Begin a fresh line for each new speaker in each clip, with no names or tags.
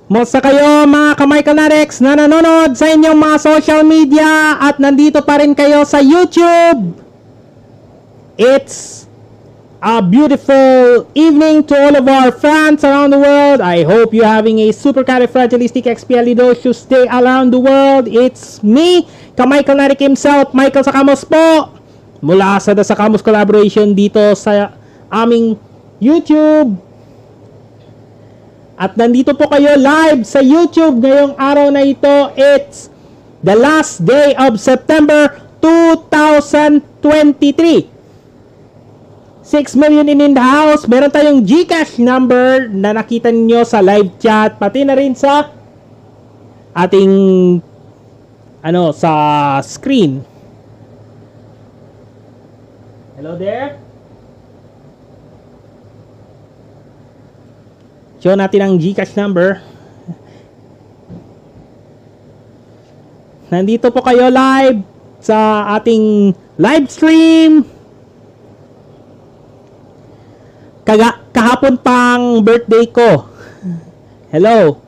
Musta kayo mga ka-Michael Narex na nanonood sa inyong mga social media at nandito pa rin kayo sa YouTube. It's a beautiful evening to all of our fans around the world. I hope you're having a supercalifragilisticexpialidocious day around the world. It's me, ka-Michael Narex himself, Michael Sacamos po. Mula sa The Sacamos Collaboration dito sa aming YouTube. At nandito po kayo live sa YouTube ngayong araw na ito. It's the last day of September 2023. 6 million in the house. Meron tayong GCash number na nakita niyo sa live chat. Pati na rin sa ating sa screen. Hello there. Show natin ang GCash number. Nandito po kayo live sa ating live stream. Kahapon pang birthday ko. Hello.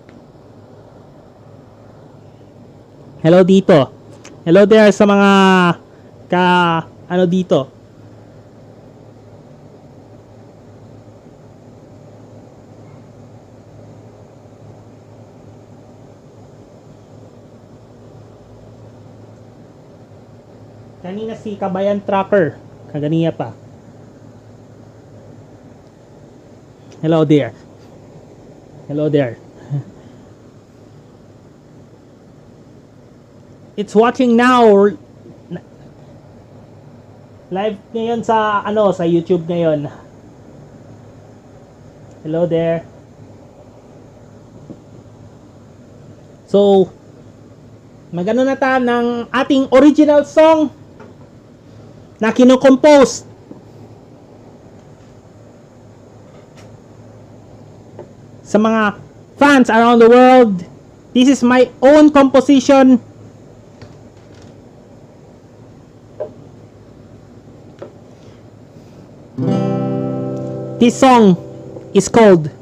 Hello dito. Hello there sa mga dito. Kanina si Kabayan Tracker. Kaganiya pa. Hello there. Hello there. It's watching now. Live ngayon sa sa YouTube ngayon. Hello there. So, magano na ta ng ating original song na kino-compose sa mga fans around the world. This is my own composition. This song is called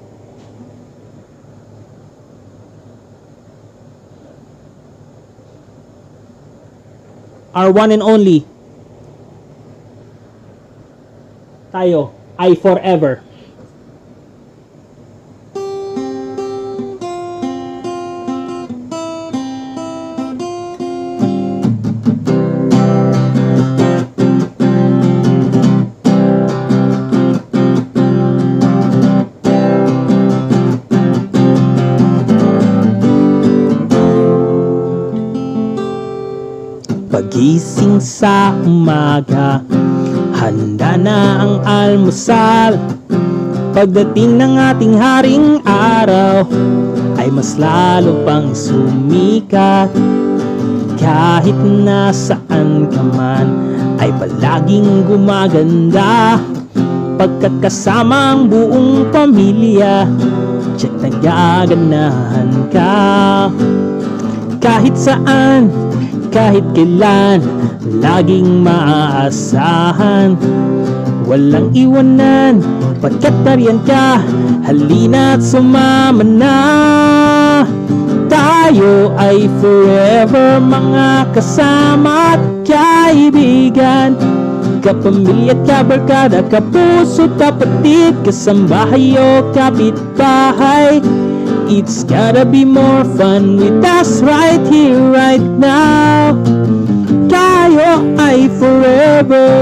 Our One and Only. Tayo ay forever. Pagising sa umaga, handa na ang almusal. Pagdating ng ating haring araw, ay mas lalo pang sumikat. Kahit nasaan ka man, ay palaging gumaganda. Pagkat kasama ang buong pamilya, tiyak nagaganahan ka. Kahit saan, kahit kailan, laging maaasahan. Walang iwanan, pagkat nariyan ka. Halina't sumama na. Tayo ay forever, mga kasama at kaibigan. Kapamilya at kabarkada, kapuso't kapatid, kasambahay o kapitbahay. It's gotta be more fun with us right here, right now. Tayo ay forever.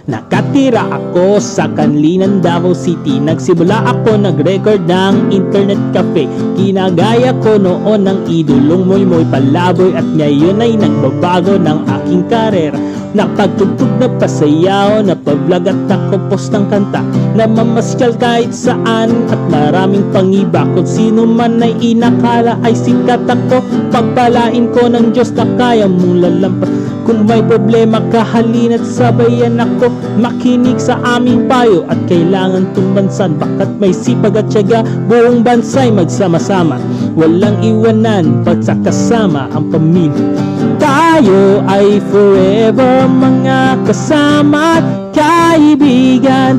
Nakatira ako sa Kanlinan, Davao City. Nagsimula ako nag-record ng internet cafe. Kinagaya ko noon ng idolong Moy Palaboy, at ngayon ay nagbabago ng aking karera. Napagtugtog na pasayaw, napablog at nakompos ng kanta. Namamasyal kahit saan at maraming pangiba. Kung sino man ay inakala ay sikat ako, pagpalain ko ng Diyos na kaya mong lalampas. Kung may problema ka, halina't sabayan ako. Makinig sa aming payo at kailangan tumbansan. Bakit may sipag at tiyaga, buong bansa'y magsama-sama. walang iwanan pagsa kasama ang pamilya. Tayo ay forever mga kasama at kaibigan,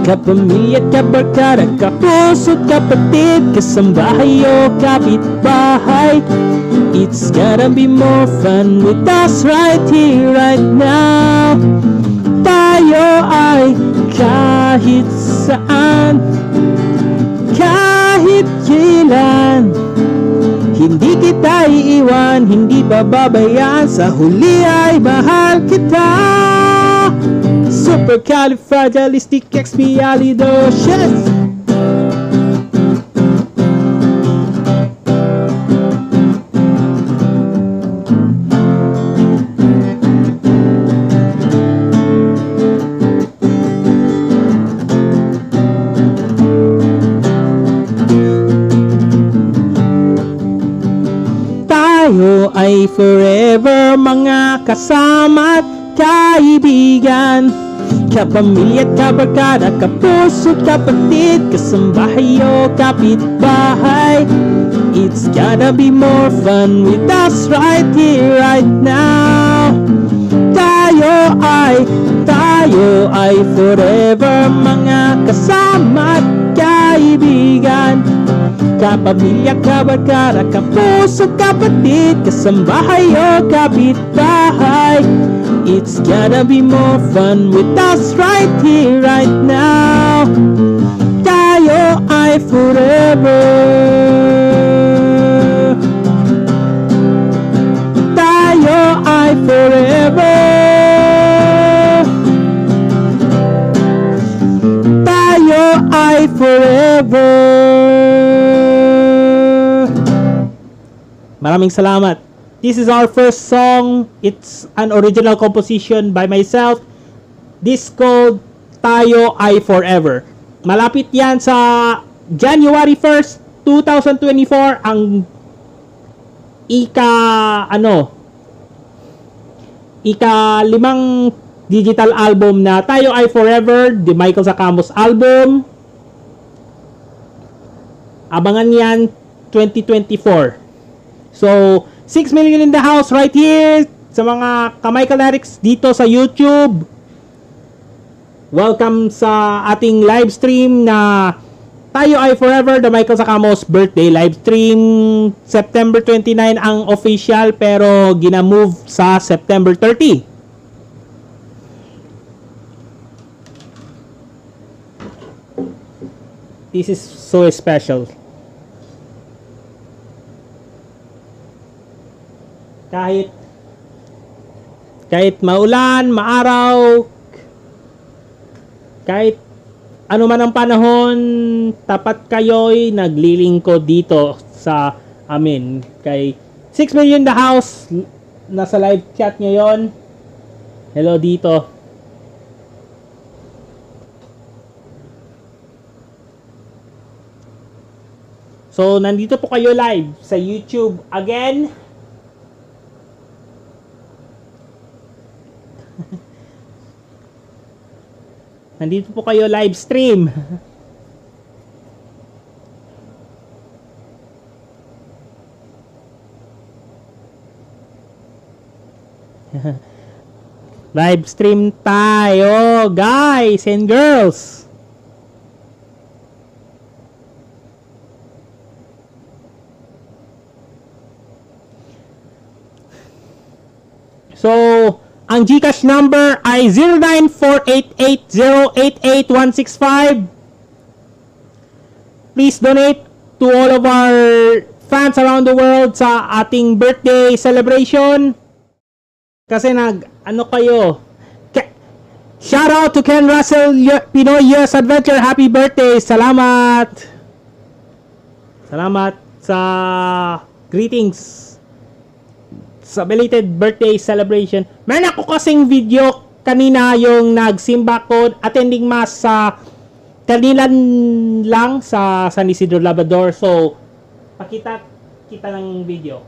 kapamilya, kabarkada, kapuso't kapatid, kasambahay o kapitbahay. It's gonna be more fun with us right here, right now. Tayo ay kahit saan, kahit kailan, hindi kita iiwan, hindi bababayaan, sa huli ay mahal kita. Supercalifragilisticexpialidocious. Tayo ay forever mga kasama at kaibigan, kapamilya, kabarkada, kapuso't kapatid, kasambahay o kapitbahay. It's gonna be more fun with us right here, right now. Tayo ay forever mga kasama at kaibigan, kapamilya, kabarkada, kapuso't kapatid, kasambahay o kapitbahay. It's gonna be more fun with us right here, right now. Tayo ay forever. Tayo ay forever. Tayo ay forever. Maraming salamat. This is our first song. It's an original composition by myself. This called Tayo Ay Forever. Malapit yan sa January 1st, 2024 ang ika-5 digital album na Tayo Ay Forever, the Michael Sacamos album. Abangan yan 2024. So 6 million in the house right here sa mga ka-Michael Lyrics dito sa YouTube. Welcome sa ating live stream na Tayo Ay Forever, the Michael Sacamos birthday live stream. September 29 ang official pero gina-move sa September 30. This is so special. Kahit maulan, maaraw, kahit ano man ang panahon, tapat kayo'y naglilingkod dito sa amin. Kay 6 million the house, nasa live chat ngayon. Hello dito. So, nandito po kayo live sa YouTube again. Nandito po kayo live stream. Live stream tayo, guys and girls. So, ang GCash number ay 094880888165. Please donate to all of our fans around the world sa ating birthday celebration. Kasi shout out to Ken Russell Pinoy US Adventure. Happy birthday. Salamat. Salamat sa greetings sa belated birthday celebration. Meron ako kasing video kanina yung nagsimba ko, attending mass sa kanilan lang sa San Isidro Labrador. So, pakita kita ng video.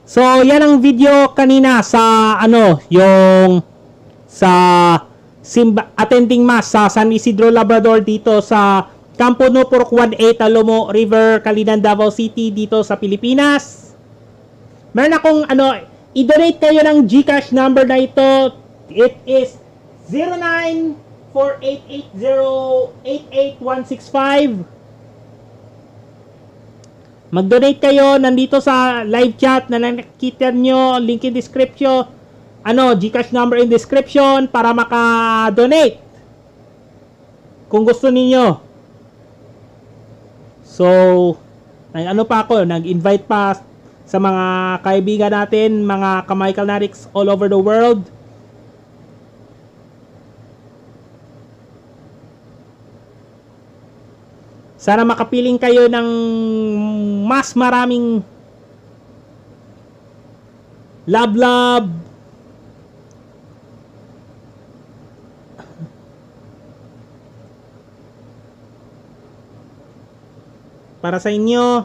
So, yan ang video kanina sa ano, yung sa attending mass sa San Isidro Labrador dito sa Campo Nupurok 18 Talomo River, Calinan, Davao City dito sa Pilipinas. Meron akong ano, i-donate kayo ng GCash number na ito. It is 094880888165. Mag-donate kayo nandito sa live chat na nakikita nyo, link in description, ano, GCash number in description para maka-donate kung gusto niyo. So, ano pa ako, nag-invite pa sa mga kaibigan natin, mga ka-Michael Narix all over the world. Sana makapiling kayo ng mas maraming love para sa inyo.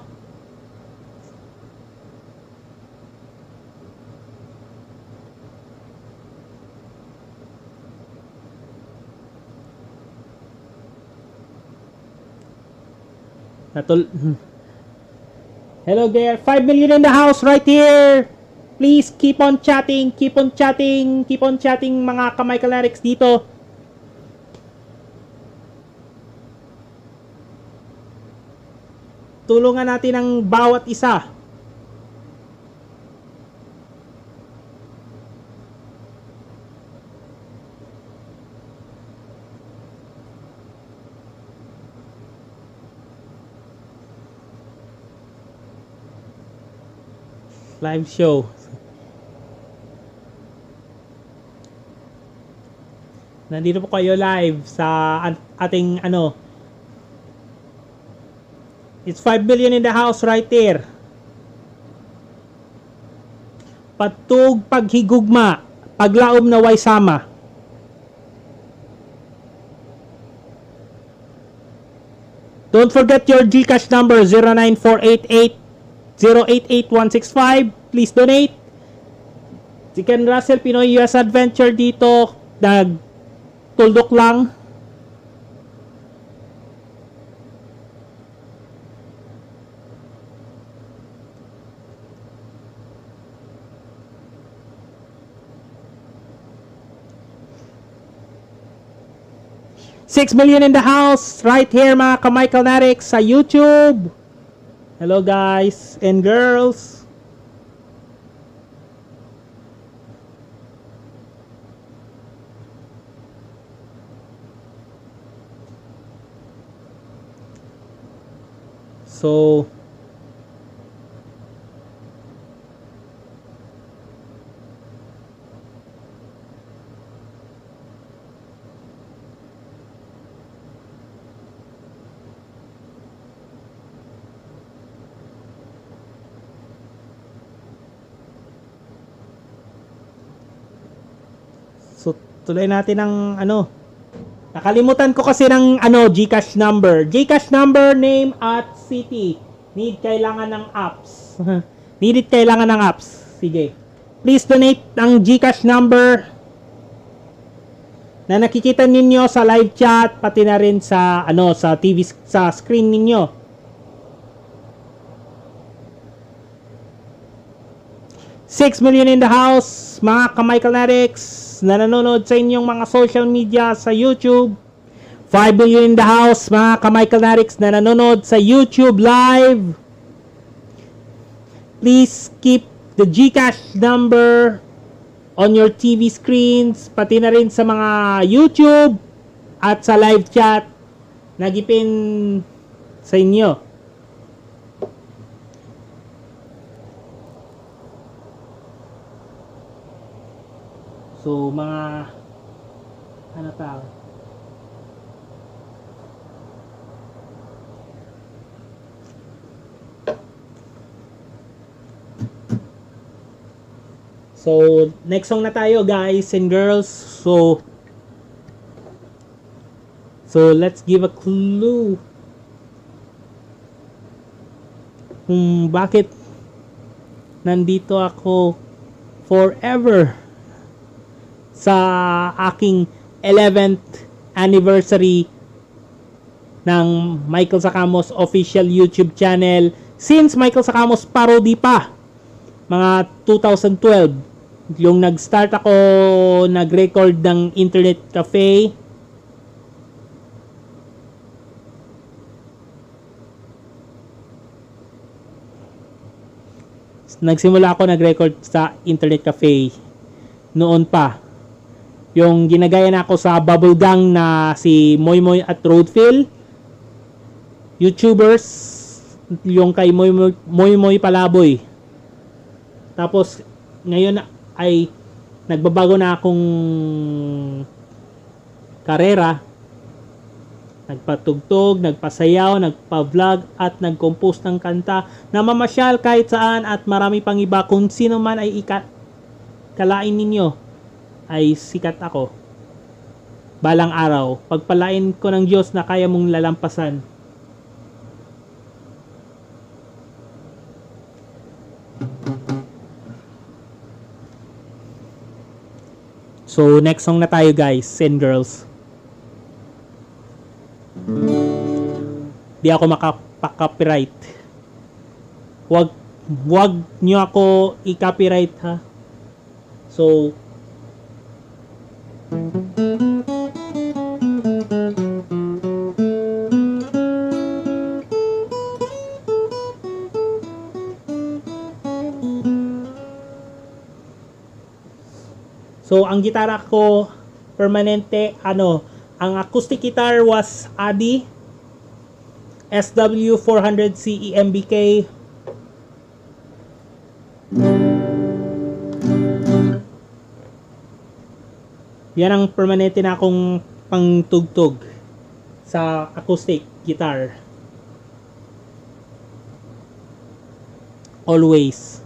Hello there, 5 million in the house right here. Please keep on chatting, keep on chatting, keep on chatting mga ka-Michael Narix dito. Tulungan natin ang bawat isa. Live show. Nandito po kayo live sa ating ano. It's 5 billion in the house right there. Patug paghigugma, paglaom na way sama. Don't forget your GCash number 09488088165. Please donate. Si Ken Russell Pinoy US Adventure dito, nagtuldok lang. $6 million in the house right here mga ka-Michael Narix sa YouTube. Hello guys and girls. So tuloy natin ang ano. Nakalimutan ko kasi ng ano, GCash number. GCash number, name at city. Kailangan ng apps. Needed kailangan ng apps. Sige. Please donate ang GCash number na nakikita ninyo sa live chat pati na rin sa ano, sa TV sa screen ninyo. $6 million in the house, mga ka-Michael Narix na nanonood sa inyong mga social media sa YouTube. 5 million in the house, mga ka-Michael Narix na nanonood sa YouTube live. Please keep the GCash number on your TV screens, pati na rin sa mga YouTube at sa live chat. Nagipin sa inyo. So, mga ano tawag? So, next song na tayo guys and girls. So, let's give a clue kung bakit nandito ako forever sa aking 11th anniversary ng Michael Sakamos official YouTube channel. Since Michael Sakamos parody pa, mga 2012, yung nag-start ako nag-record ng internet cafe. Nagsimula ako nag-record sa internet cafe noon pa. Yung ginagaya na ako sa Bubble Gang na si Moy Moy at Roadfill. YouTubers, yung kay Moy Moy Palaboy. Tapos ngayon ay nagbabago na akong karera. Nagpatugtog, nagpasayaw, nagpa-vlog at nag-compose ng kanta na mamasyal kahit saan at marami pang iba. Kung sino man ay kalain ninyo ay sikat ako. Balang araw, pagpalain ko ng Diyos na kaya mong lalampasan. So, next song na tayo guys and girls. Di ako makapa-copyright. Wag nyo ako i-copyright ha. So ang gitara ko permanente ang acoustic guitar was Adi SW400 CEMBK. Yan ang permanente na akong pangtugtog sa acoustic guitar. Always.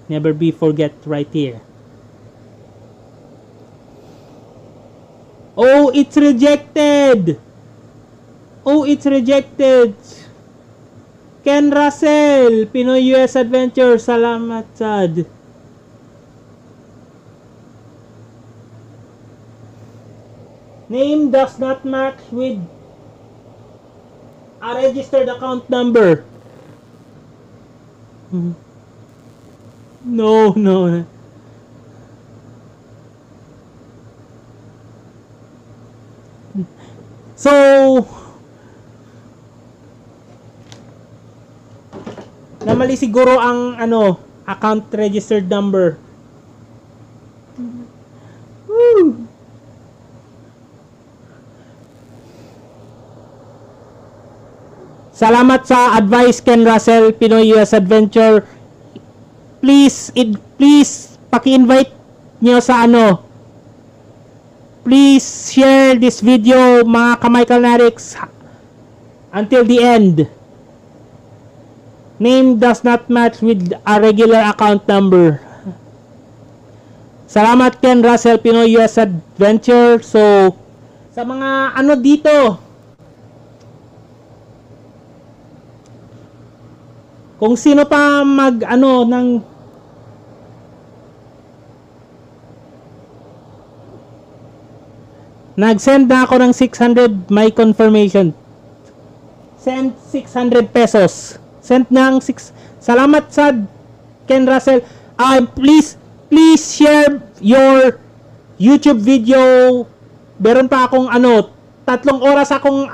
Never be forget right here. Oh, it's rejected! Oh, it's rejected! Ken Russell, Pinoy US Adventure, salamat sad. Name does not match with a registered account number. No. So, namali siguro ang account registered number. Woo! Salamat sa advice Ken Russell, Pinoy US Adventure. Please paki-invite niyo sa Please share this video mga ka-Michael Narix until the end. Name does not match with a regular account number. Salamat Ken Russell, Pinoy US Adventure. So, sa mga dito, kung sino pa nag-send na ako ng 600 my confirmation. Send 600 pesos. Send ng 6. Salamat sa Ken Russell. Please share your YouTube video. Meron pa akong 3 oras akong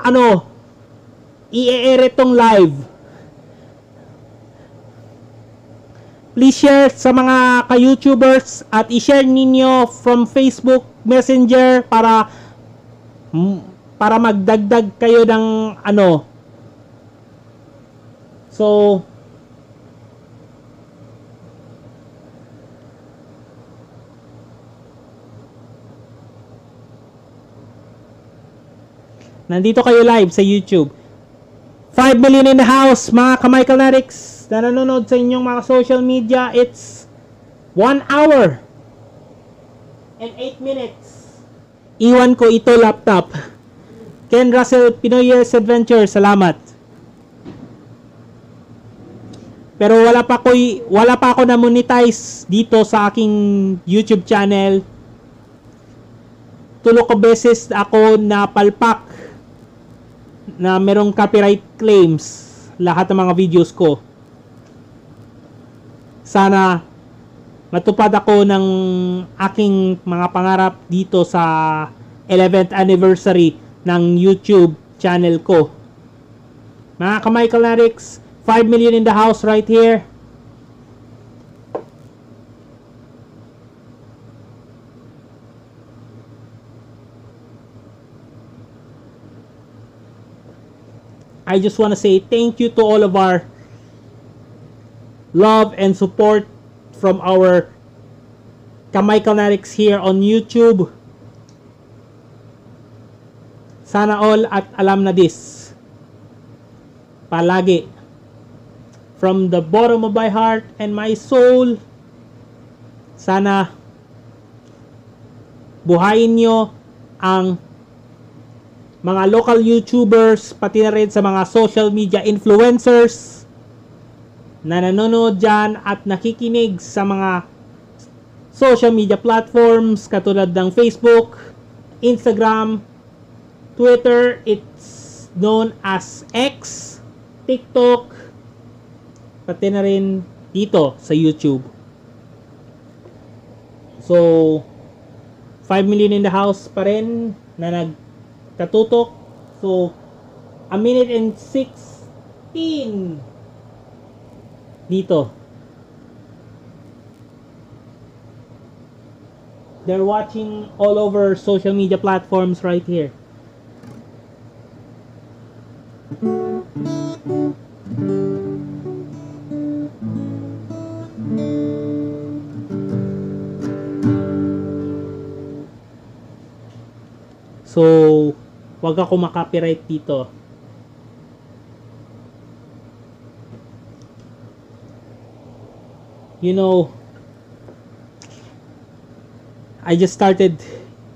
i-e-air itong live. Please share sa mga ka-YouTubers at i-share ninyo from Facebook Messenger para magdagdag kayo ng So, nandito kayo live sa YouTube. 5 million in the house, mga ka-Michael Narix na nanonood sa inyong mga social media. It's 1 hour and 8 minutes. Iwan ko ito laptop. Ken Russell, Pinoy US Adventure, salamat. Pero wala pa ako na monetize dito sa aking YouTube channel. Tulo ko beses ako napalpak na merong copyright claims lahat ng mga videos ko. Sana matupad ako ng aking mga pangarap dito sa 11th anniversary ng YouTube channel ko. Mga ka-Michael Narix, 5 million in the house right here. I just want to say thank you to all of our love and support from our ka-Michael Narix here on YouTube. Sana all at alam na this. Palagi. From the bottom of my heart and my soul, sana buhayin nyo ang mga local YouTubers, pati na rin sa mga social media influencers na nanonood dyan at nakikinig sa mga social media platforms katulad ng Facebook, Instagram, Twitter, it's known as X, TikTok, pati na rin dito sa YouTube. So, 5 million in the house pa rin na nagkatutok. So, a minute and 16 dito. They're watching all over social media platforms right here. So, wag ako makopyright dito. You know, I just started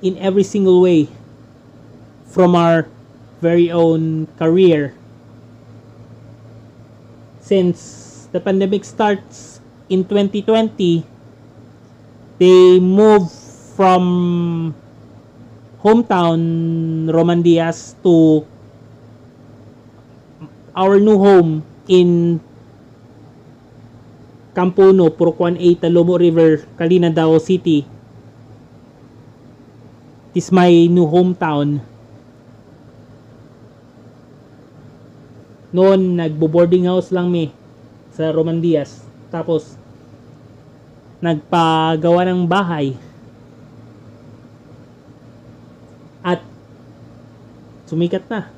in every single way from our very own career. Since the pandemic starts in 2020, they moved from hometown Romandias to our new home in Campuno, Purukuan 8, Talomo River, Calina, Davao City. This is my new hometown. Noon, nagbo-boarding house lang mi sa Romandias. Tapos, nagpagawa ng bahay. At sumikat na.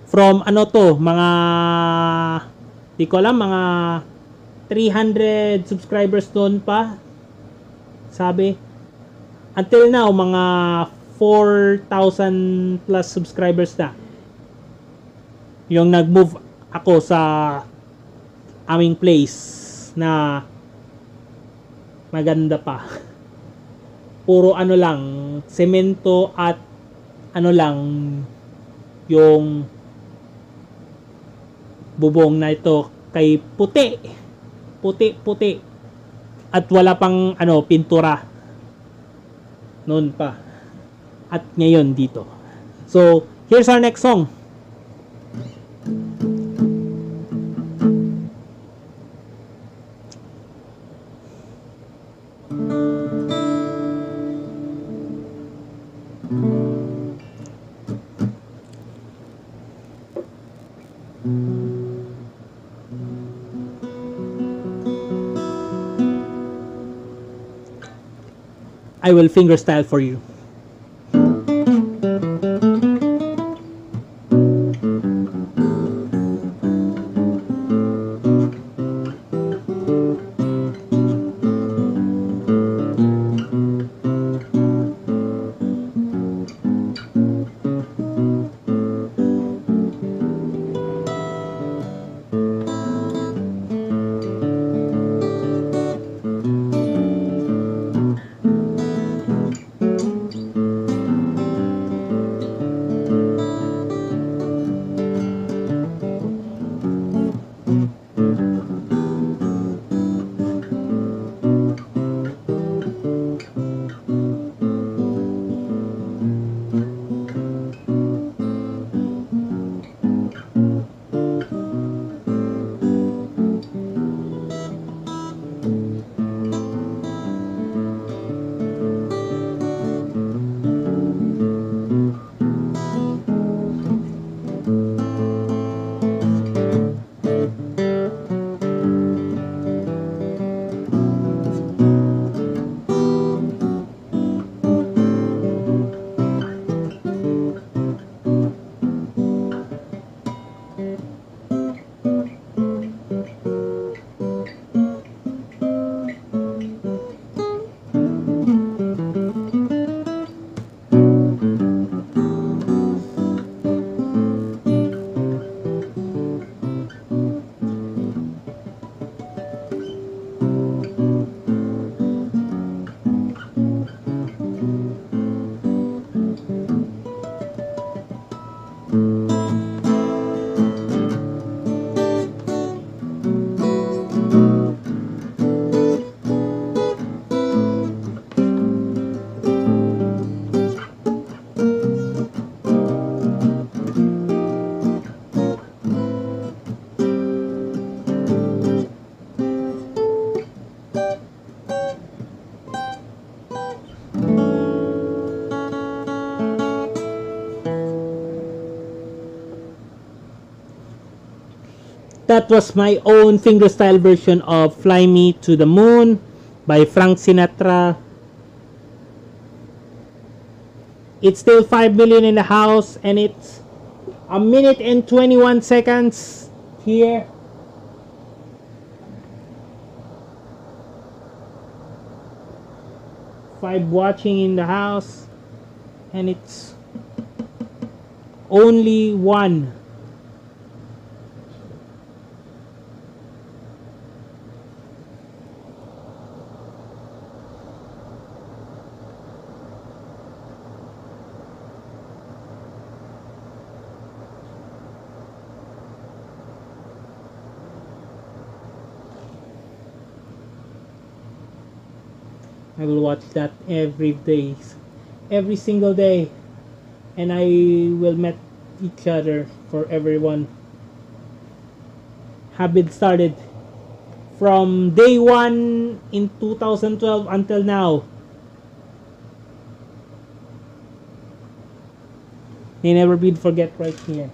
From ano to, mga di ko alam, mga 300 subscribers doon pa. Sabi. Until now, mga 4,000 plus subscribers na. Yung nag-move ako sa aming place na maganda pa. Puro ano lang, semento at ano lang yung bubong na ito kay puti at wala pang ano pintura noon pa at ngayon dito. So here's our next song. I will fingerstyle for you. that was my own fingerstyle version of Fly Me to the Moon by Frank Sinatra. It's still 5 million in the house, and it's a minute and 21 seconds here. Five watching in the house, and it's only one. I will watch that every day, every single day, and I will meet each other for everyone. Have been started from day 1 in 2012 until now. They never been forget right here.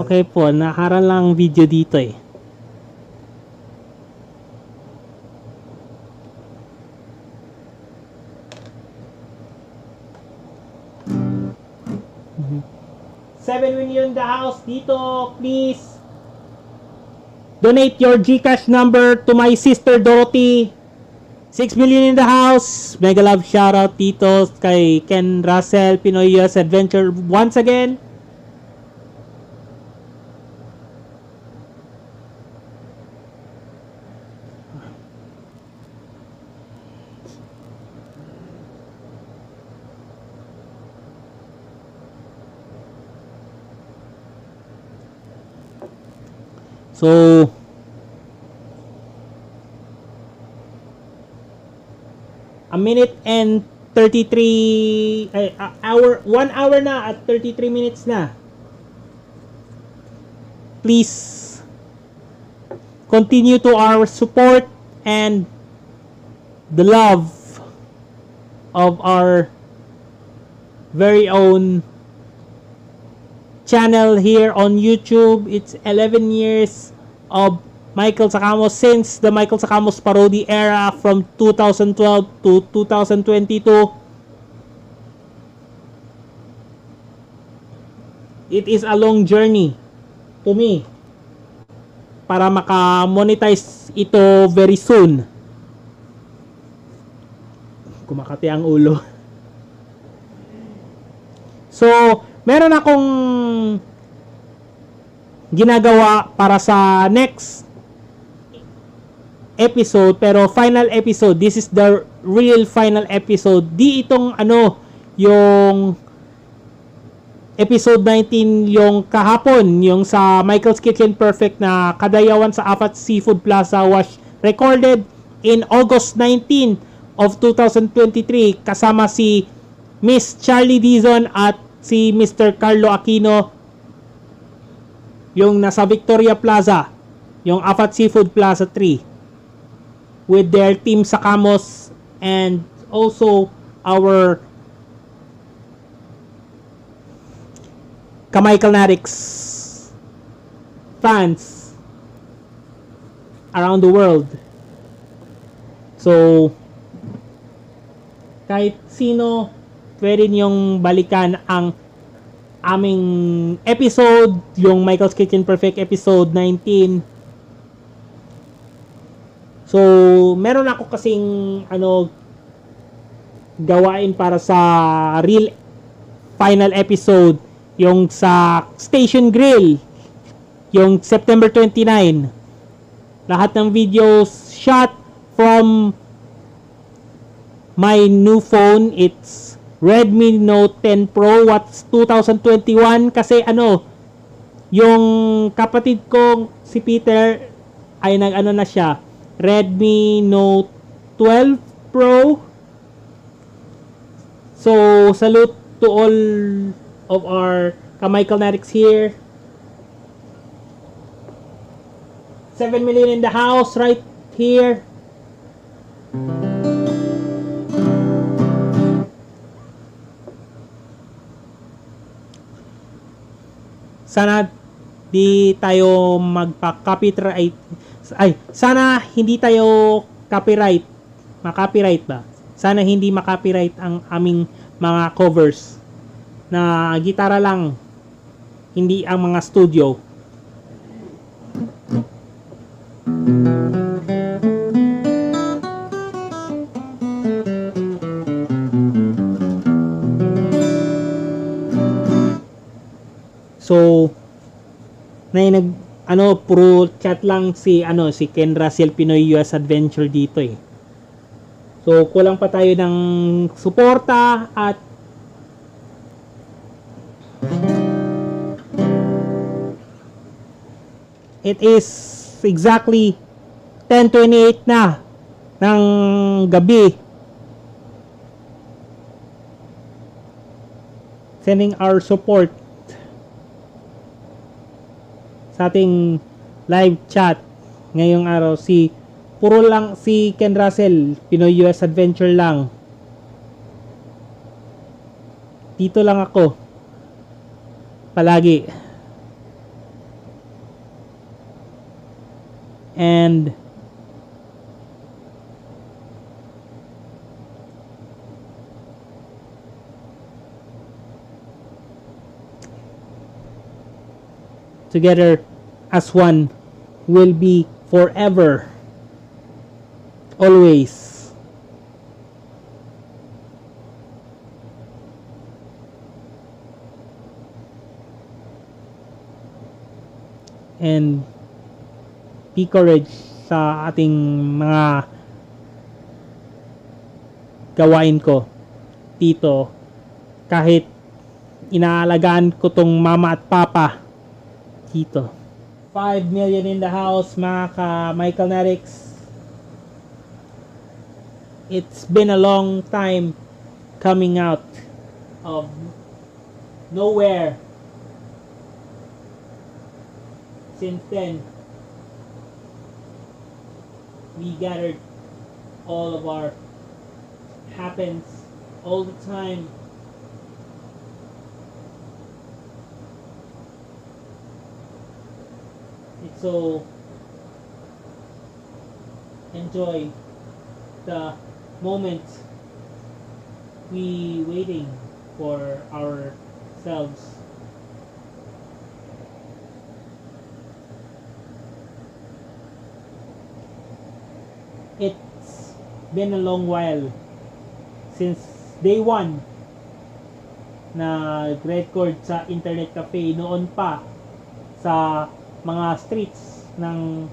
Okay po, nakaran lang video dito eh. $7 million in the house dito, please. Donate your GCash number to my sister Dorothy. 6 million in the house. Mega love shoutout dito kay Ken Russell, Pinoy US Adventure once again. So, a minute and 33 hour, 1 hour na at 33 minutes na. Please continue to our support and the love of our very own channel here on YouTube. It's 11 years of Michael Sakamos since the Michael Sakamos parody era from 2012 to 2022. It is a long journey to me para maka-monetize ito very soon. Kumakati ang ulo. So, meron akong ginagawa para sa next episode, pero final episode. This is the real final episode. Di itong yung episode 19 yung kahapon, yung sa Michael's Kitchen Perfect na kadayawan sa Afat Seafood Plaza was recorded in August 19 of 2023 kasama si Miss Charlie Dizon at si Mr. Carlo Aquino, yung nasa Victoria Plaza, yung Afat Seafood Plaza 3, with their team Sakamos and also our Kamichael Narix fans around the world. So, kahit sino, pwede niyong balikan ang aming episode, yung Michael's Kitchen Perfect episode 19. So, meron ako kasing gawain para sa real final episode, yung sa Station Grill, yung September 29. Lahat ng videos shot from my new phone. It's Redmi Note 10 Pro. What's 2021? Kasi yung kapatid kong si Peter ay na siya, Redmi Note 12 Pro. So, salute to all of our Michael Natics here. 7 million in the house right here. Sana di tayo magpa-copyright. Sana hindi tayo ma-copyright ba? Sana hindi ma-copyright ang aming mga covers na gitara lang, hindi ang mga studio. So, puro chat lang si Ken Russell Pinoy US Adventure dito eh. So, kulang pa tayo ng suporta at it is exactly 10:28 na ng gabi. Sending our support sa ating live chat ngayong araw. Puro lang si Ken Russell Pinoy US Adventure lang. Dito lang ako palagi. And together as one will be forever, always. And be courage sa ating mga gawain ko dito, kahit inaalagaan ko tong mama at papa dito. 5 million in the house, mga Michael Natics. It's been a long time coming out of nowhere. Since then, we gathered all of our happens all the time. It's so enjoy the moment we waiting for ourselves. It's been a long while since day one na record sa internet cafe, noon pa sa mga streets ng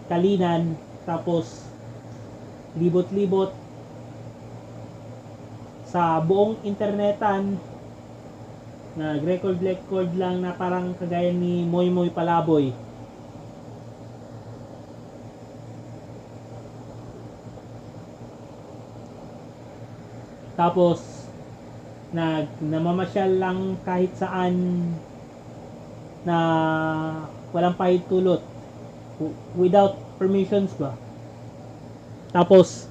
Kalinan, tapos libot-libot sa buong internetan, nag-record lang na parang kagaya ni Moy Moy Palaboy. Tapos namamasyal lang kahit saan na walang pahintulot, without permissions ba. Tapos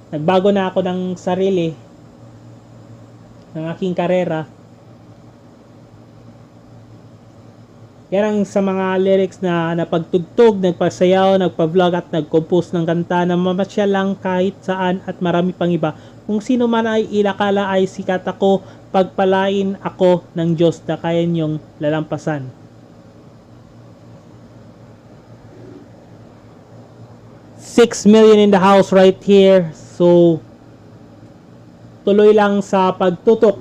nagbago na ako ng sarili, ng aking karera. Yan ang sa mga lyrics na napagtugtog, nagpasayaw, nagpa-vlog at nag-compose ng kanta na mamasyal lang kahit saan at marami pang iba. Kung sino man ay ilakala ay sikat ako, pagpalain ako ng Diyos na kaya niyong lalampasan. $6 million in the house right here. So, tuloy lang sa pagtutok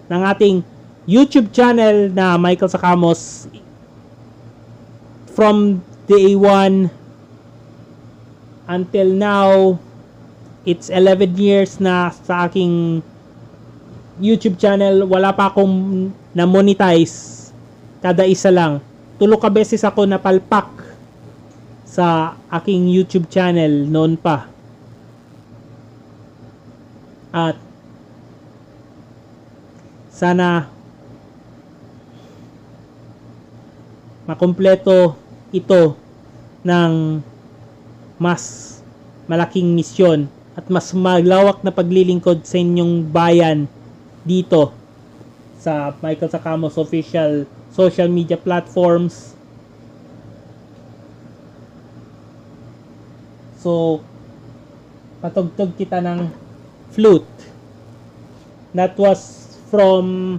ng ating YouTube channel na Michael Sakamos. From day 1 until now, it's 11 years na sa aking YouTube channel. Wala pa akong na-monetize. Kada isa lang. Tulo ka beses ako napalpak sa aking YouTube channel noon pa. At sana makumpleto ito ng mas malaking misyon at mas malawak na paglilingkod sa inyong bayan dito sa Michael Sakamos official social media platforms. So, patugtog kita ng flute. That was from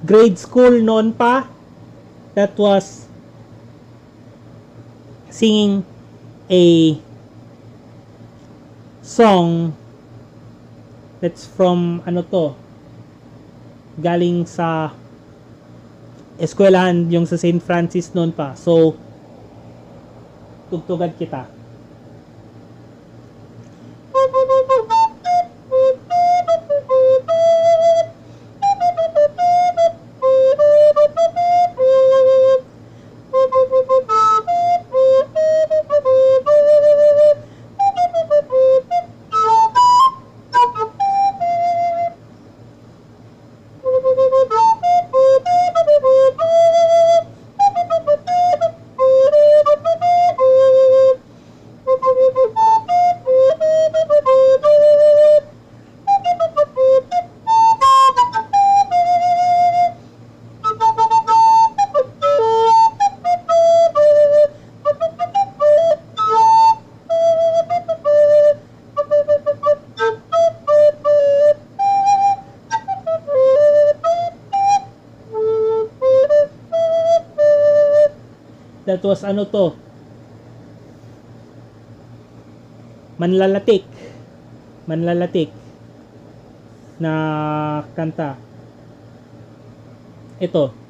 grade school noon pa. That was singing a song that's from galing sa eskwelahan yung sa St. Francis noon pa. So, tugtugan kita. That was Manlalatik na kanta. Ito.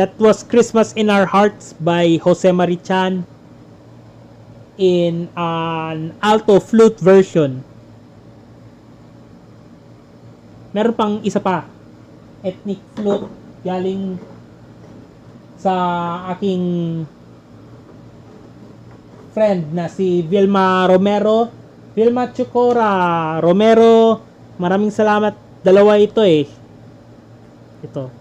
That was Christmas in Our Hearts by Jose Marichan in an alto flute version. Meron pang isa pa, ethnic flute galing sa aking friend na si Vilma Romero. Vilma Chukora Romero, maraming salamat. Dalawa ito eh. Ito.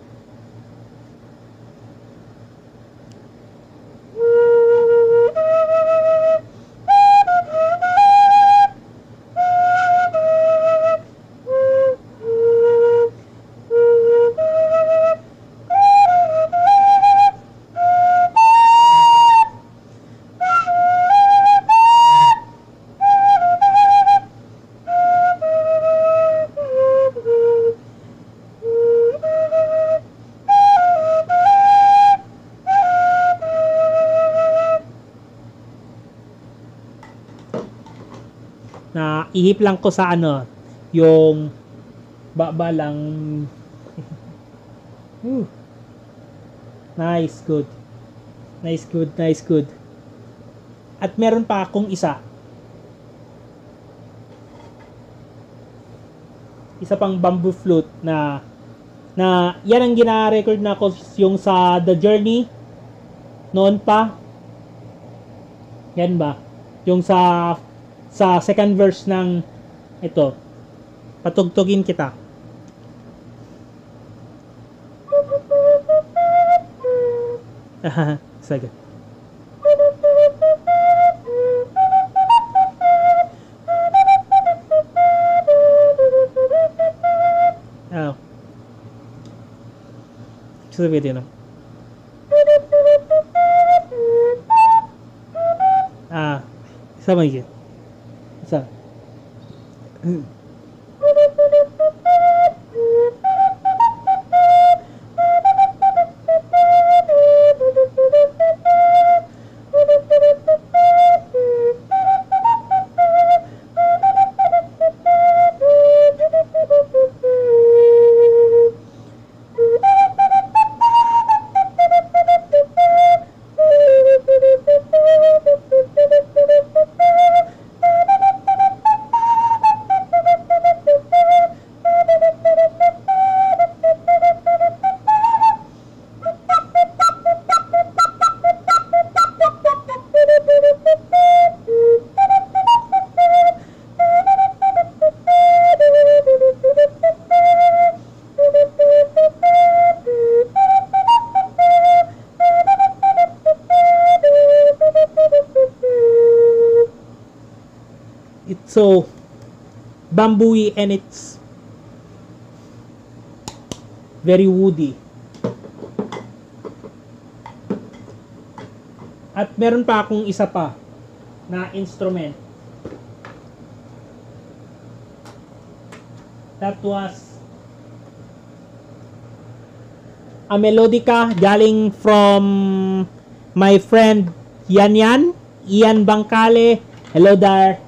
ihip lang ko sa ano, yung baba lang. Nice, good. Nice, good, nice, good. At meron pa akong isa. Isa pang bamboo flute na yan ang gina-record na ko yung sa The Journey noon pa. Yan ba? Yung sa second verse ng ito. Patugtugin kita. Sige. Oh. Sabi din. Isa ba yun? Isa. So, bambooy and it's very woody. At meron pa akong isa pa na instrument. That was a melodica galing from my friend Ian Bangkale. Hello there.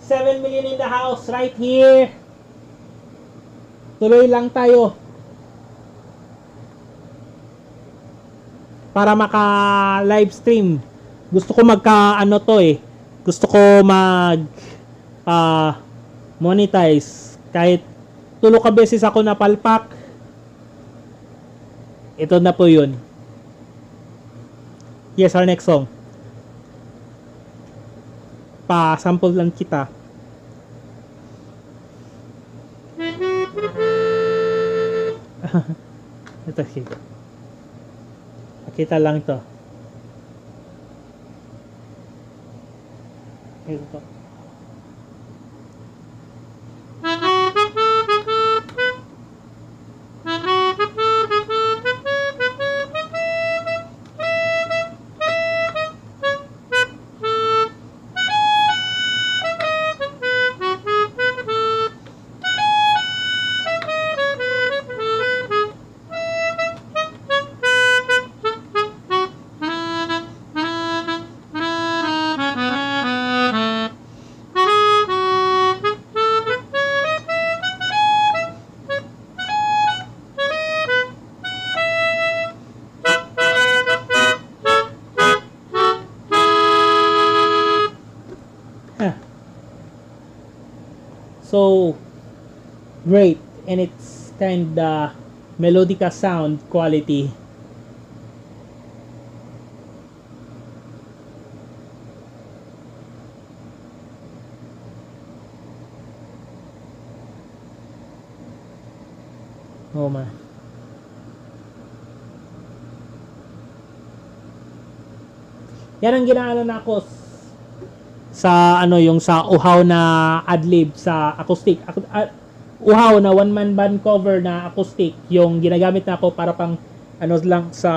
7 million in the house right here. Tuloy lang tayo para maka live stream. Gusto ko magka ano to eh. Gusto ko mag monetize. Kahit tulo ka beses ako napalpak. Ito na po yun. Yes, our next song. Pa-sample lang kita. Ito kita. Kita lang to. Ito. So great, and it's kinda melodica sound quality. Oh man. Yan ang ginaano na ako sa ano, yung sa uhaw na adlib sa acoustic. Uhaw na one man band cover na acoustic yung ginagamit na ako para pang ano lang sa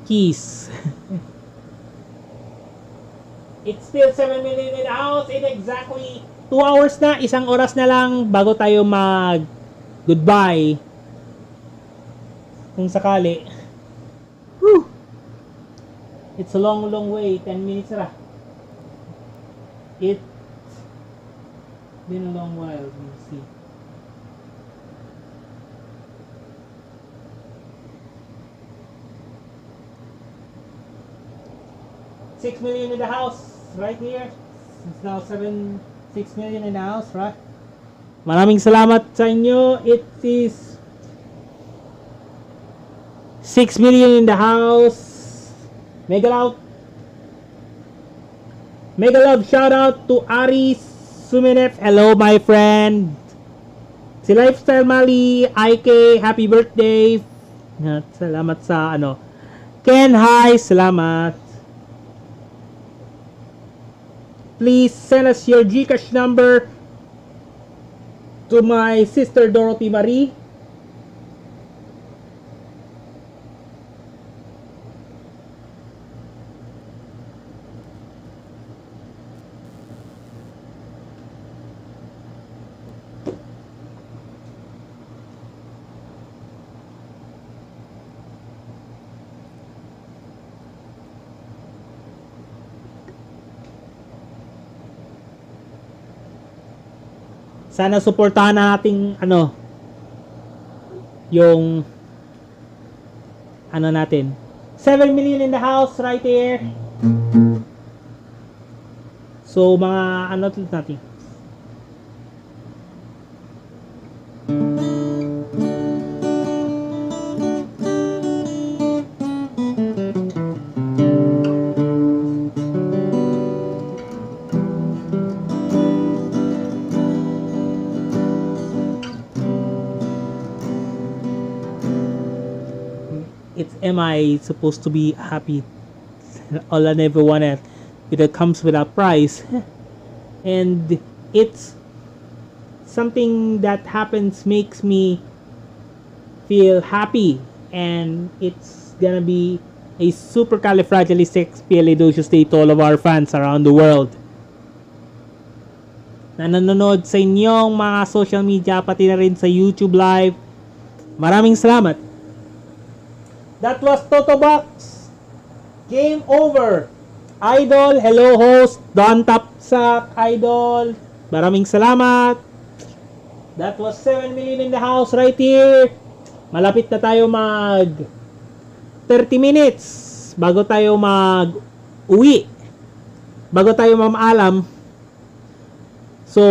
keys. It's still 7 million in the house in exactly 2 hours na, isang oras na lang bago tayo mag goodbye kung sakali. Whew. It's a long way, 10 minutes na. Been a long while, we'll see. $6 million in the house, right here. It's now 6 million in the house, right? Maraming salamat sa inyo. It is 6 million in the house. Mega love shout out to Aris Suminef. Hello my friend. Si Lifestyle Mali, IK, happy birthday. Salamat sa ano. Ken, hi, salamat. Please send us your GCash number to my sister Dorothy Marie. Sana suportahan nating ano yung ano natin. 7 million in the house right here. So mga ano natin. Am I supposed to be happy? All I never wanted. It comes with a price. And it's something that happens makes me feel happy. And it's gonna be a supercalifragilisticexpialidocious day to all of our fans around the world. Na nanonood sa inyong mga social media, pati na rin sa YouTube Live. Maraming salamat. That was Toto Box. Game over. Idol, hello host. Don Tapsak, Idol. Maraming salamat. That was 7 million in the house right here. Malapit na tayo mag 30 minutes bago tayo mag uwi. Bago tayo mamaalam. So,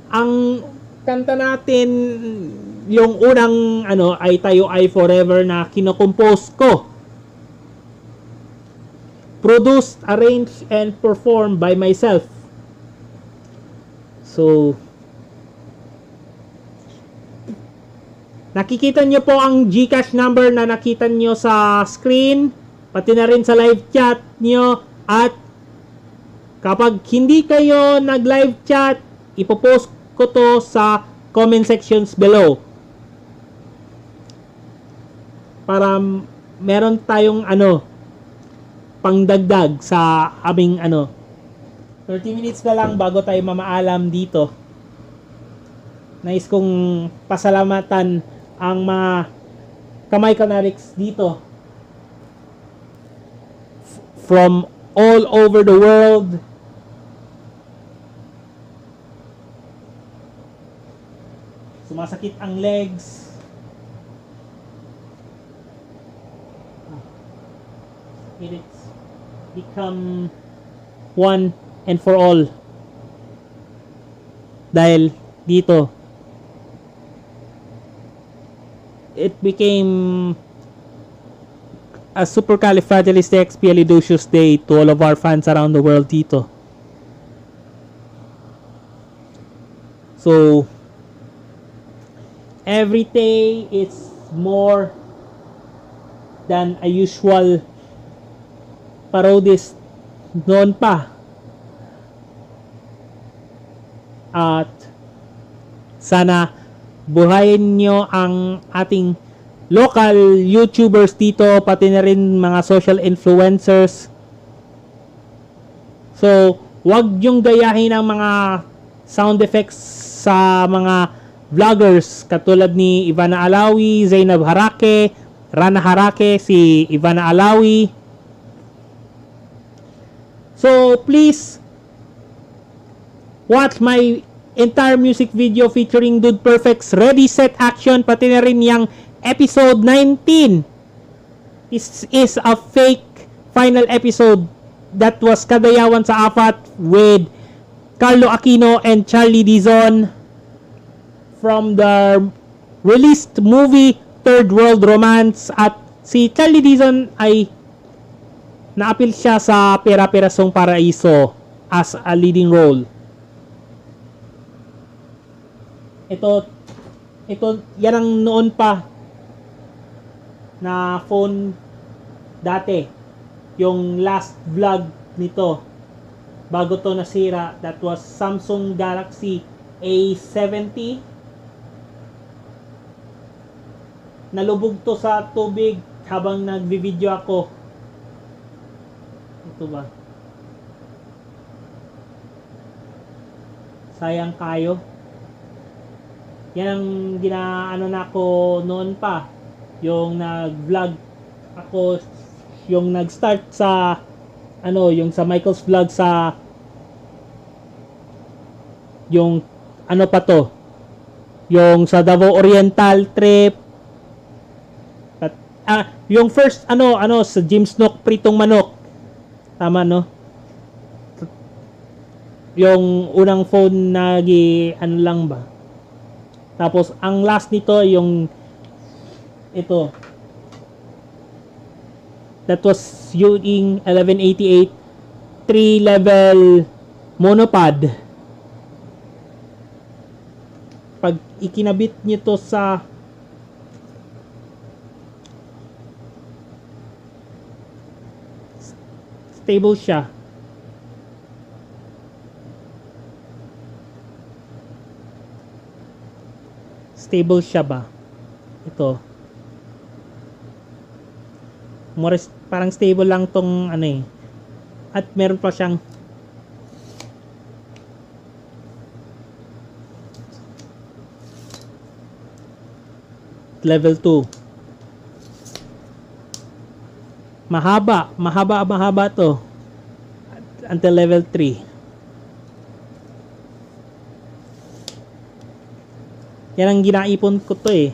ang kanta natin yung unang ano ay Tayo Ay Forever na kinocompose ko. Produced, arranged, and performed by myself. So, nakikita nyo po ang GCash number na nakita nyo sa screen, pati na rin sa live chat nyo. At kapag hindi kayo nag-live chat, ipopost ko to sa comment sections below. Para meron tayong ano pangdagdag sa aming ano 30 minutes na lang bago tayo mamaalam dito. Nais kong pasalamatan ang mga Kamay Canarics dito from all over the world. Sumasakit ang legs. It's become one and for all. Dahil dito, it became a supercalifragilisticexpialidocious day to all of our fans around the world dito. So, every day it's more than a usual parodist noon pa. At sana buhayin nyo ang ating local YouTubers dito, pati na rin mga social influencers. So, wag yung gayahin ang mga sound effects sa mga vloggers katulad ni Ivana Alawi, Zainab Harake, Rana Harake, si Ivana Alawi. So, please watch my entire music video featuring Dude Perfect's Ready Set Action, pati na rin yung episode 19. This is a fake final episode that was kadayawan sa apat with Carlo Aquino and Charlie Dizon from the released movie Third World Romance. At si Charlie Dizon ay naapil siya sa Pera-Perasong Paraiso as a leading role. Ito, yan ang noon pa na phone dati. Yung last vlog nito, bago to nasira, that was Samsung Galaxy A70. Nalubog to sa tubig habang nagvi-video ako. Ito ba? Sayang kayo. Yan ang ginaano na ako noon pa. Yung nag-vlog ako, yung nag-start sa yung sa Michael's Vlog sa yung ano pa to, yung sa Davao Oriental trip. At yung first sa Jim's Nook pritong manok. Tama, no? Yung unang phone na lang ba. Tapos ang last nito yung ito. That was using 1188 3-level monopod. Pag ikinabit nyo to sa stable siya. Stable siya ba? Ito. Parang stable lang tong At meron pa siyang level 2. Mahaba to. Until level 3. Yan ang ginaipon ko to eh.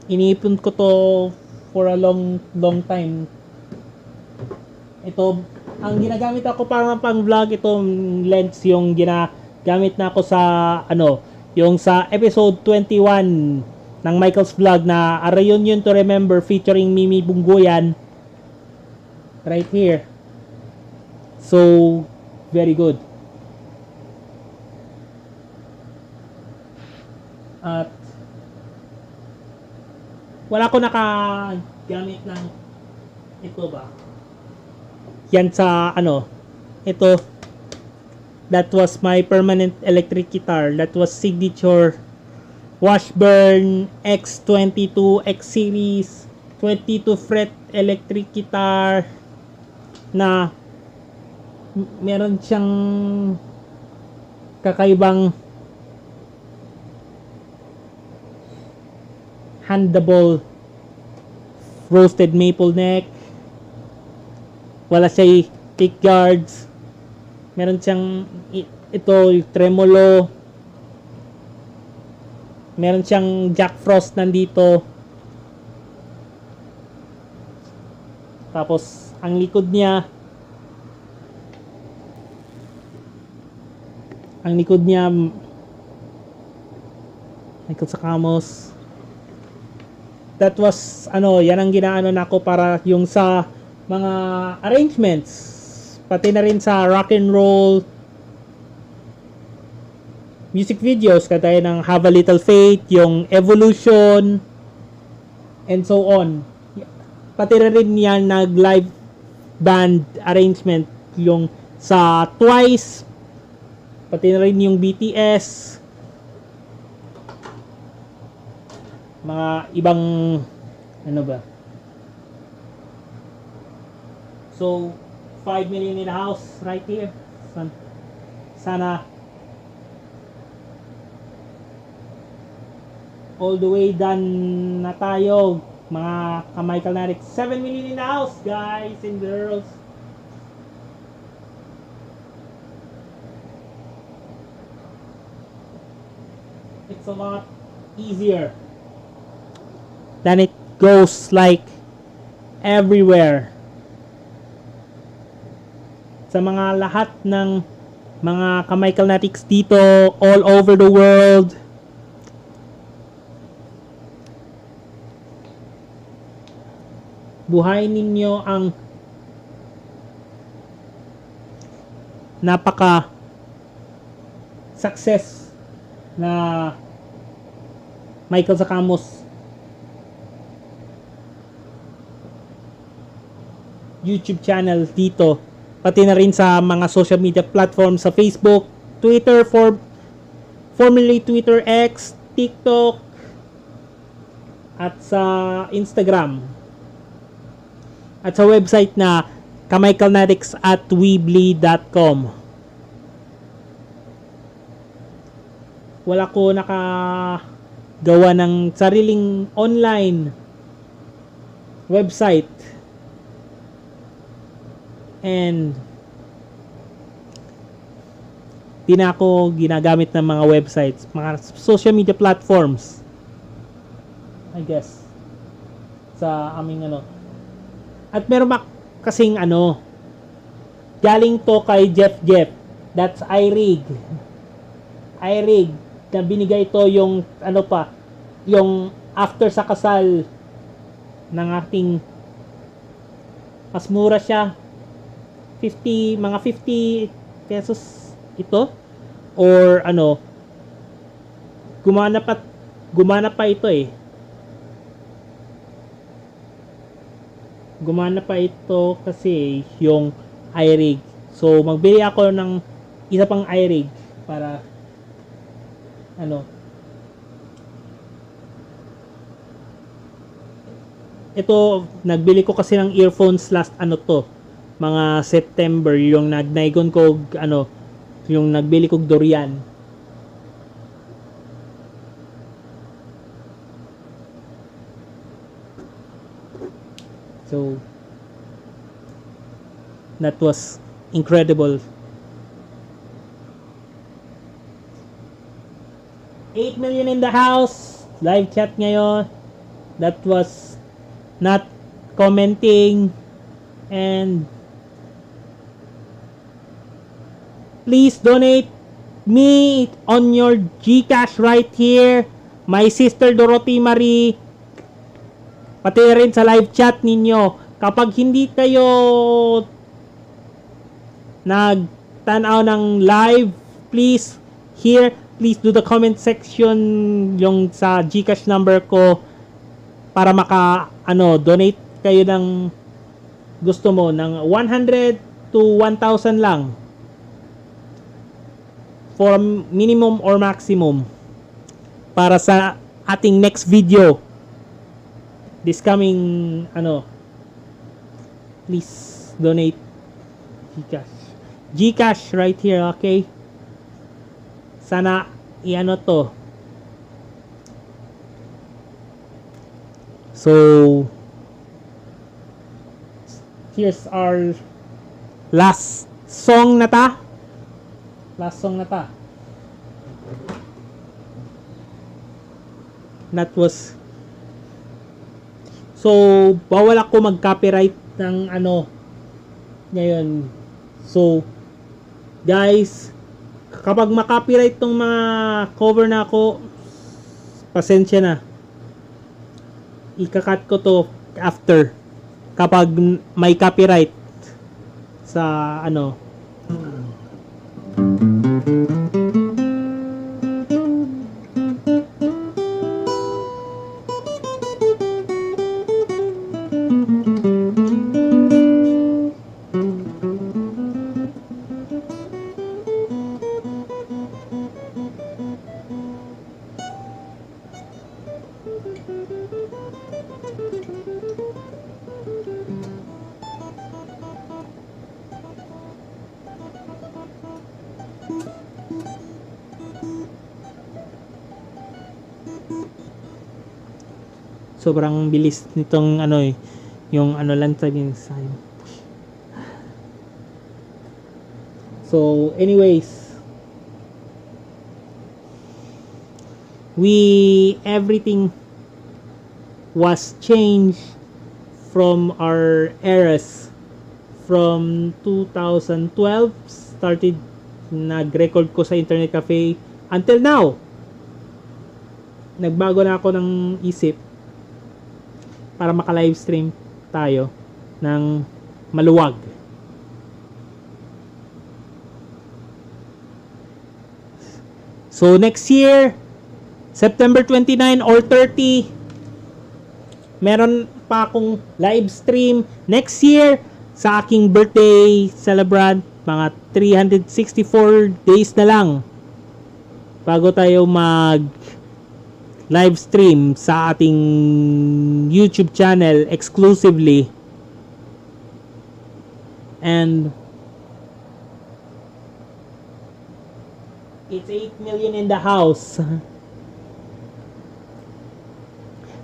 Iniipon ko to for a long time. Ito, ang ginagamit ako para pang vlog, itong lens yung ginagamit na ako sa yung sa episode 21 ng Michael's Vlog na A Reunion to Remember featuring Mimi Bunggoyan. Right here. So, very good. At wala ko nakagamit ng ito ba? Yan sa ito. That was my permanent electric guitar. That was signature Washburn X22 X Series 22 fret electric guitar na meron siyang kakaibang handable roasted maple neck. Wala siya pick guards. Meron siyang ito tremolo. Meron siyang Jack Frost nandito. Tapos ang likod niya Michael Sakamos. That was yan ang ginaano na ako para yung sa mga arrangements, pati na rin sa rock and roll music videos kagaya ng Have a Little Faith, yung Evolution and so on. Pati na rin yan nag live band arrangement yung sa Twice, pati na rin yung BTS, mga ibang ba. So 5 million in the house right here. Sana all the way done na tayo mga ka-Michael Narix. 7 million in the house, guys and girls. it's a lot easier than it goes like everywhere. Sa mga lahat ng mga ka-Michaelnatics dito all over the world, buhayin ninyo ang napaka success na Michael Zacamos YouTube channel dito, pati na rin sa mga social media platforms sa Facebook, Twitter, formerly Twitter X, TikTok, at sa Instagram, at sa website na kamichaelnatics@weebly.com. Wala ko nakagawa ng sariling online website, and di na ako ginagamit ng mga websites, mga social media platforms, I guess, sa aming ano. At meron kasing ano, galing to kay Jeff, that's iRig, na binigay to yung ano pa, yung after sa kasal ng ating, mas mura siya, mga 50 pesos ito, or ano, gumana pa ito eh. Gumana pa ito kasi yung iRig. So magbili ako ng isa pang iRig para ano, ito, nagbili ko kasi ng earphones last ano to, mga September, yung nagnaigon ko ano, yung nagbili ko durian. So that was incredible. 8 million in the house, live chat ngayon. That was not commenting. And please donate me on your GCash right here. My sister Dorothy Marie, pati rin sa live chat ninyo. Kapag hindi kayo nagtanaw ng live, please please do the comment section yung sa GCash number ko para donate kayo ng gusto mo, ng 100 to 1,000 lang for minimum or maximum para sa ating next video this coming please donate GCash right here, okay? Sana to. So here's our last song na ta. That was, so bawal ako mag-copyright ng ngayon. So guys, kapag ma-copyright tong mga cover na ako, pasensya na. Ika-cut ko to after kapag may copyright sa sobrang bilis nitong yung lang sabihin sa akin. So anyways, everything was changed from our eras. From 2012 started nag-record ko sa internet cafe until now. Nagbago na ako ng isip para maka-livestream tayo ng maluwag. So next year, September 29 or 30, meron pa akong live stream next year sa aking birthday celebrant. Mga 364 days na lang bago tayo mag live stream sa ating YouTube channel exclusively. And it's 8 million in the house.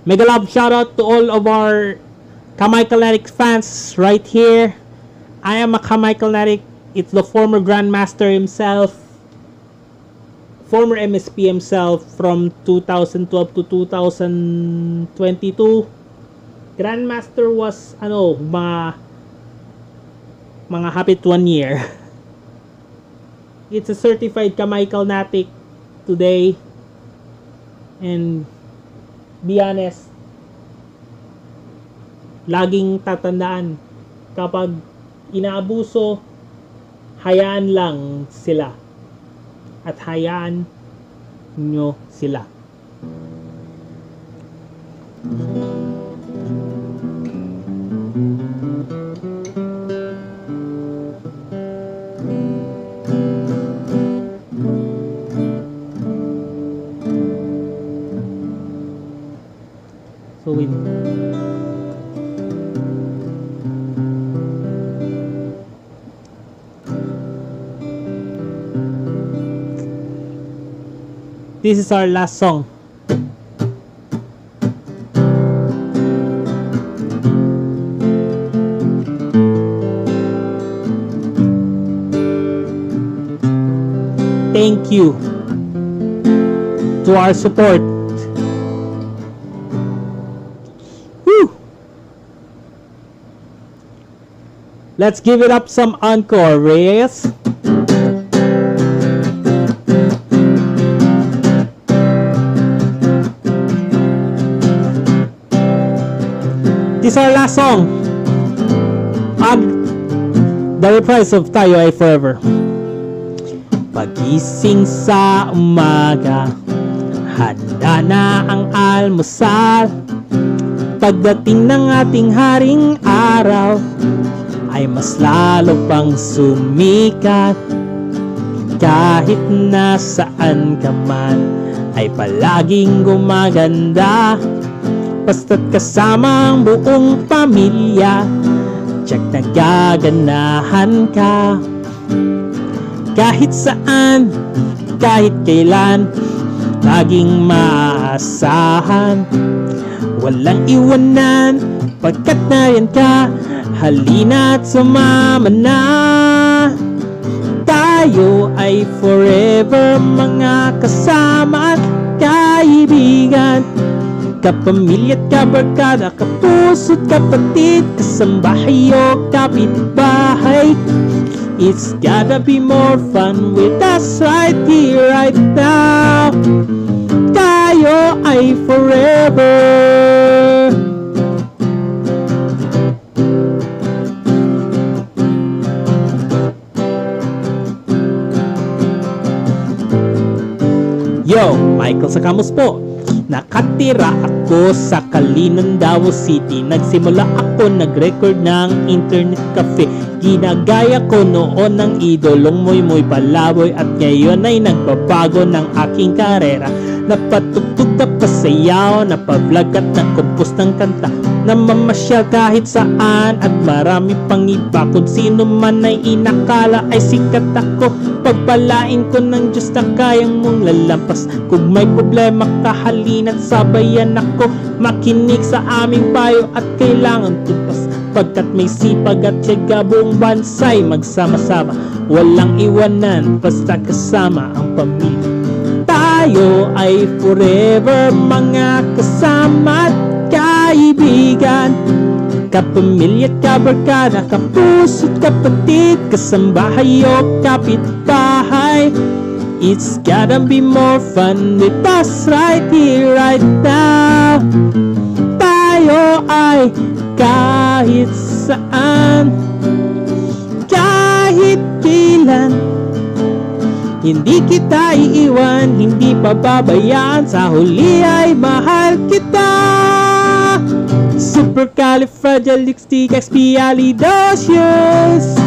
Mega love shout out to all of our Kamichaelnetic fans right here. I am a Kamichaelnetic. It's the former Grandmaster himself, former MSP himself from 2012 to 2022. Grandmaster was mga hapit 1 year. It's a certified Kamichaelnetic today. And be honest, laging tatandaan, kapag inaabuso, hayaan lang sila at hayaan nyo sila. So this is our last song. Thank you to our support. Woo! Let's give it up some encore, Reyes. This is our last song. The reprise of Tayo Ay Forever. Pagising sa umaga, handa na ang almusal. Pagdating ng ating haring araw, ay mas lalo pang sumikat. Kahit nasaan ka man, ay palaging gumaganda. Basta't kasama ang buong pamilya, tiyak nagaganahan ka. Kahit saan, kahit kailan, laging maasahan. Walang iwanan, pagkat nariyan ka. Halina't sumama na. Tayo ay forever, mga kasama at kaibigan. Kapamilya at kabarkada, kapuso't kapatid, kasambahay o kapitbahay. It's gotta be more fun with us right here, right now. Tayo ay forever. Yo, Michael Sacamos po. Nakatira ako sa Kalinan, Davao City. Nagsimula ako nag-record ng internet cafe. Ginagaya ko noon ng idolong Moy Palaboy. At ngayon ay nagbabago ng aking karera. Napatugtog, napasayaw, napablog at nagkompos ng kanta. Namamasyal kahit saan at marami pang iba. Kung sino man ay inakala ay sikat ako. Pagpalain ko ng Diyos na kayang mong lalampas. Kung may problema ka, halina't sabayan ako. Makinig sa aming payo at kailangan tupas. Pagkat may sipag at tiyaga, buong bansay magsama-sama. Walang iwanan, basta kasama ang pamilya. Tayo Tayo ay forever mga kasama at kaibigan, kapamilya at kabarkada, kapuso at kapatid, kasambahay o kapitbahay. It's gotta be more fun with us right here, right now. Tayo ay kahit saan, kahit kailan, hindi kita iiwan, hindi pababayaan, sa huli ay mahal kita. Supercalifragilisticexpialidocious.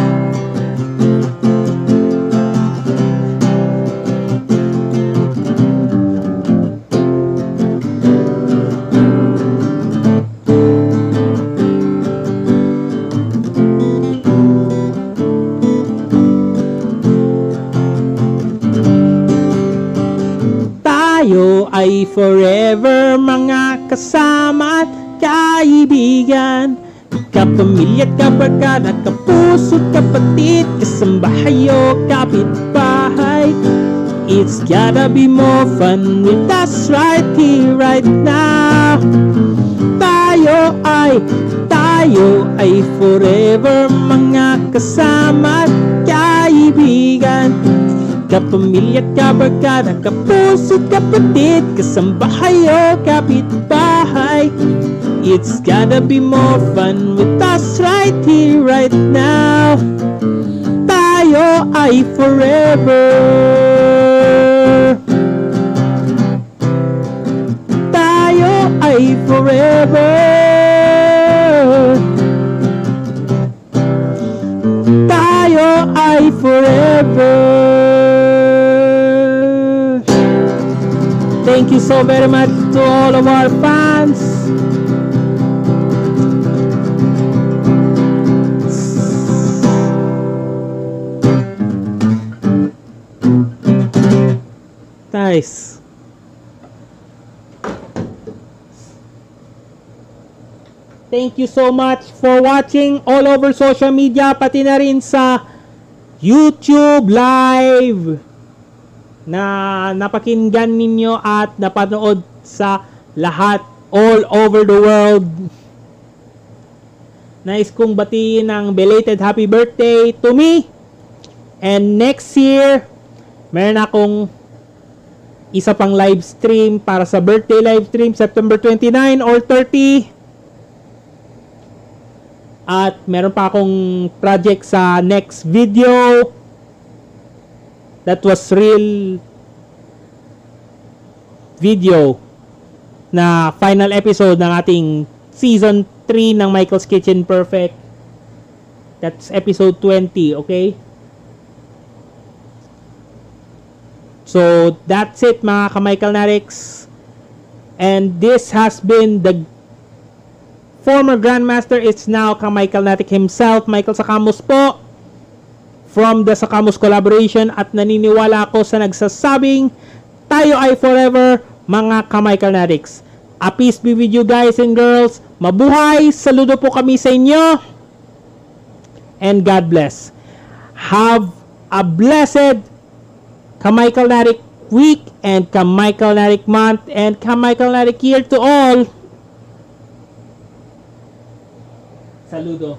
Tayo ay forever mga kasama at kaibigan, kapamilya at kabarkada, kapuso at kapatid, kasambahay o kapitbahay. It's gotta be more fun with us right here, right now. Tayo ay forever mga kasama at kaibigan, kapamilya at kabarkada, kapuso at kapatid, kasambahay o kapitbahay. It's gotta be more fun with us right here, right now. Tayo ay forever. Tayo ay forever. Tayo ay forever. Thank you so very much to all of our fans. Nice. Thank you so much for watching all over social media, pati na rin sa YouTube Live na napakinggan ninyo at napanood sa lahat all over the world. Nais kong batiin ng belated happy birthday to me. And next year, meron akong isa pang live stream para sa birthday live stream, September 29 or 30. At meron pa akong project sa next video. That was real video na final episode ng ating season 3 ng Michael's Kitchen Perfect. That's episode 20, okay? So, that's it mga ka-Michael Narix. And this has been the former Grandmaster. It's now ka-Michael Narik himself, Michael Sakamus po, from the Sakamus Collaboration. At naniniwala ako sa nagsasabing, tayo ay forever mga ka-Michael Narix. A peace be with you guys and girls. Mabuhay! Saludo po kami sa inyo. And God bless. Have a blessed ka-Michael Narik week and ka-Michael Narik month and ka-Michael Narik year to all. Saludo.